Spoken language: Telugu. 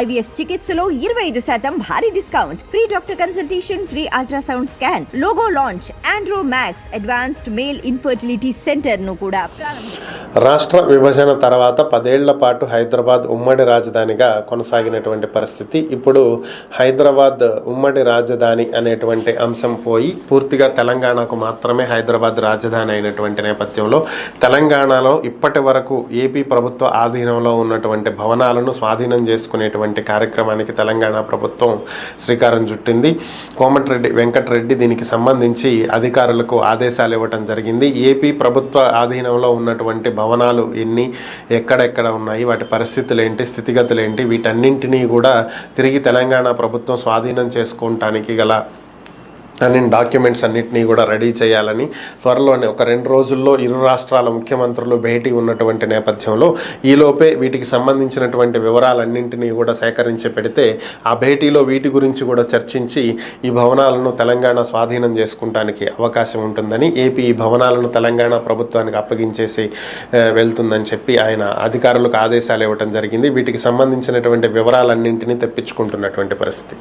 IVF చికిత్సలో 25% భారీ discount, free doctor consultation, free ultrasound scan, logo launch, Andro max advanced male infertility centre ను కూడా రాష్ట్ర విభజన తర్వాత 10 ఏళ్ల పాటు హైదరాబాద్ ఉమ్మడి రాజధానిగా కొనసాగినటువంటి పరిస్థితి. ఇప్పుడు హైదరాబాద్ ఉమ్మడి రాజధాని అనేటువంటి అంశం పోయి పూర్తిగా తెలంగాణకు మాత్రమే హైదరాబాద్ రాజధాని అయినటువంటి నేపథ్యంలో తెలంగాణలో ఇప్పటి వరకు ఏపీ ప్రభుత్వ ఆధీనంలో ఉన్నటువంటి భవనాలను స్వాధీనం చేసుకునేటువంటి కార్యక్రమానికి తెలంగాణ ప్రభుత్వం శ్రీకారం చుట్టింది. కోమటిరెడ్డి వెంకటరెడ్డి దీనికి సంబంధించి అధికారులకు ఆదేశాలు ఇవ్వటం జరిగింది. ఏపీ ప్రభుత్వ ఆధీనంలో ఉన్నటువంటి భవనాలు ఎన్ని, ఎక్కడెక్కడ ఉన్నాయి, వాటి పరిస్థితులు ఏంటి, స్థితిగతులు ఏంటి, వీటన్నింటినీ కూడా తిరిగి తెలంగాణ ప్రభుత్వం స్వాధీనం చేసుకోవటానికి గల అన్ని డాక్యుమెంట్స్ అన్నింటినీ కూడా రెడీ చేయాలని త్వరలోనే ఒక 2 రోజుల్లో ఇరు రాష్ట్రాల ముఖ్యమంత్రులు భేటీ ఉన్నటువంటి నేపథ్యంలో ఈలోపే వీటికి సంబంధించినటువంటి వివరాలన్నింటినీ కూడా సేకరించి పెడితే ఆ భేటీలో వీటి గురించి కూడా చర్చించి ఈ భవనాలను తెలంగాణ స్వాధీనం చేసుకుంటానికి అవకాశం ఉంటుందని, ఏపీ ఈ భవనాలను తెలంగాణ ప్రభుత్వానికి అప్పగించేసి వెళ్తుందని చెప్పి ఆయన అధికారులకు ఆదేశాలు ఇవ్వడం జరిగింది. వీటికి సంబంధించినటువంటి వివరాలన్నింటినీ తెప్పించుకుంటున్నటువంటి పరిస్థితి.